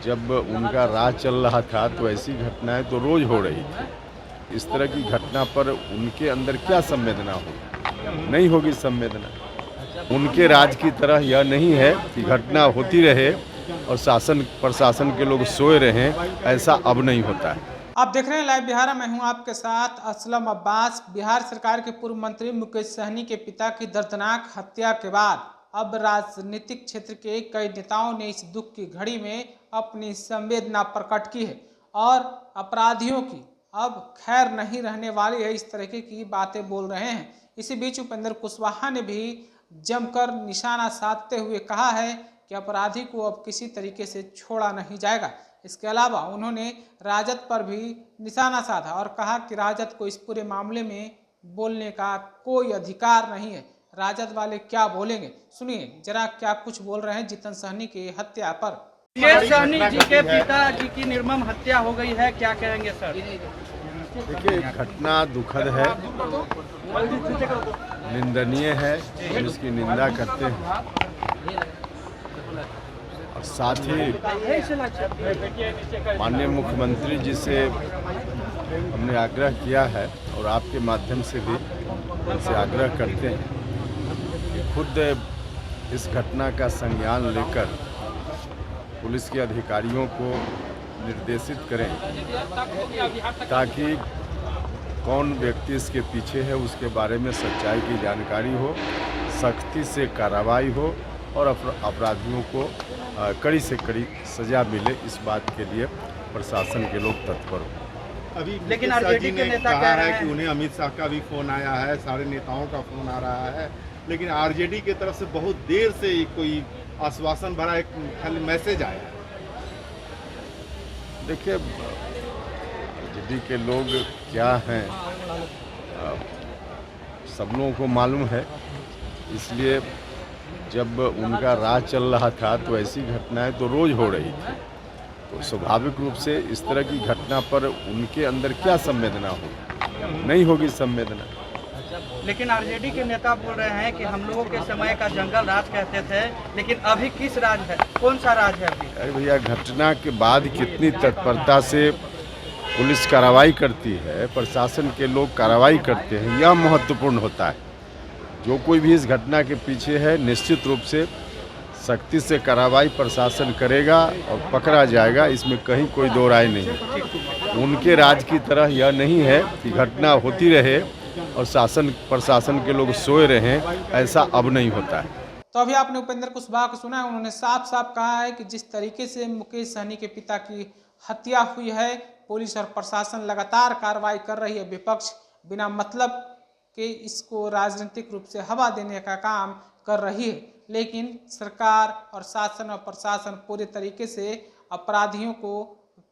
जब उनका राज चल रहा था तो ऐसी घटनाएं तो रोज हो रही थी। इस तरह की घटना पर उनके अंदर क्या संवेदना होगी? नहीं होगी संवेदना। उनके राज की तरह यह नहीं है कि घटना होती रहे और शासन प्रशासन के लोग सोए रहें, ऐसा अब नहीं होता है। आप देख रहे हैं लाइव बिहार। मैं हूं आपके साथ असलम अब्बास। बिहार सरकार के पूर्व मंत्री मुकेश सहनी के पिता की दर्दनाक हत्या के बाद अब राजनीतिक क्षेत्र के कई नेताओं ने इस दुख की घड़ी में अपनी संवेदना प्रकट की है और अपराधियों की अब खैर नहीं रहने वाली है, इस तरीके की बातें बोल रहे हैं। इसी बीच उपेंद्र कुशवाहा ने भी जमकर निशाना साधते हुए कहा है कि अपराधी को अब किसी तरीके से छोड़ा नहीं जाएगा। इसके अलावा उन्होंने राजद पर भी निशाना साधा और कहा कि राजद को इस पूरे मामले में बोलने का कोई अधिकार नहीं है। राजद वाले क्या बोलेंगे, सुनिए जरा क्या कुछ बोल रहे हैं जीतन सहनी की हत्या पर। मुकेश सहनी जी के पिताजी की निर्मम हत्या हो गई है, क्या कहेंगे सर? देखिए, घटना दुखद है, निंदनीय है, हम इसकी निंदा करते हैं और साथ ही माननीय मुख्यमंत्री जी से हमने आग्रह किया है और आपके माध्यम से भी उनसे आग्रह करते हैं कि खुद इस घटना का संज्ञान लेकर पुलिस के अधिकारियों को निर्देशित करें ताकि कौन व्यक्ति इसके पीछे है उसके बारे में सच्चाई की जानकारी हो, सख्ती से कार्रवाई हो और अपराधियों को कड़ी से कड़ी सजा मिले। इस बात के लिए प्रशासन के लोग तत्पर हो। अभी लेकिन आरजेडी के नेता कहा कह है रहे कि हैं उन्हें अमित शाह का भी फोन आया है, सारे नेताओं का फोन आ रहा है, लेकिन आरजेडी की तरफ से बहुत देर से कोई आश्वासन भरा एक खाली मैसेज आया है। देखिए, आरजेडी के लोग क्या हैं सब लोगों को मालूम है, इसलिए जब उनका राज चल रहा था तो ऐसी घटनाएं तो रोज हो रही थी। तो स्वाभाविक रूप से इस तरह की घटना पर उनके अंदर क्या संवेदना होगी? नहीं होगी संवेदना। लेकिन आरजेडी के नेता बोल रहे हैं कि हम लोगों के समय का जंगल राज कहते थे, लेकिन अभी किस राज है, कौन सा राज है अभी? अरे भैया, घटना के बाद कितनी तत्परता से पुलिस कार्रवाई करती है, प्रशासन के लोग कार्रवाई करते हैं, यह महत्वपूर्ण होता है। जो कोई भी इस घटना के पीछे है निश्चित रूप से सख्ती से कार्रवाई प्रशासन करेगा और पकड़ा जाएगा, इसमें कहीं कोई दो राय नहीं है। उनके राज की तरह यह नहीं है कि घटना होती रहे और शासन प्रशासन के लोग सोए रहें, ऐसा अब नहीं होता है। तो अभी आपने उपेंद्र कुशवाहा को सुना है, उन्होंने साफ साफ कहा है कि जिस तरीके से मुकेश सहनी के पिता की हत्या हुई है, पुलिस और प्रशासन लगातार कार्रवाई कर रही है, विपक्ष बिना मतलब के इसको राजनीतिक रूप से हवा देने का काम कर रही है, लेकिन सरकार और शासन और प्रशासन पूरे तरीके से अपराधियों को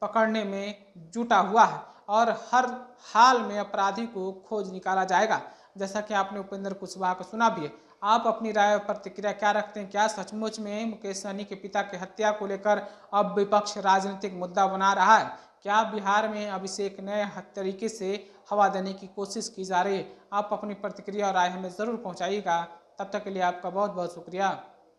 पकड़ने में जुटा हुआ है और हर हाल में अपराधी को खोज निकाला जाएगा। जैसा कि आपने उपेंद्र कुशवाहा को सुना भी है। आप अपनी राय और प्रतिक्रिया क्या रखते हैं? क्या सचमुच में मुकेश सहनी के पिता की हत्या को लेकर अब विपक्ष राजनीतिक मुद्दा बना रहा है? क्या बिहार में अब इसे एक नए तरीके से हवा देने की कोशिश की जा रही है? आप अपनी प्रतिक्रिया और राय हमें ज़रूर पहुंचाइएगा। तब तक के लिए आपका बहुत बहुत शुक्रिया।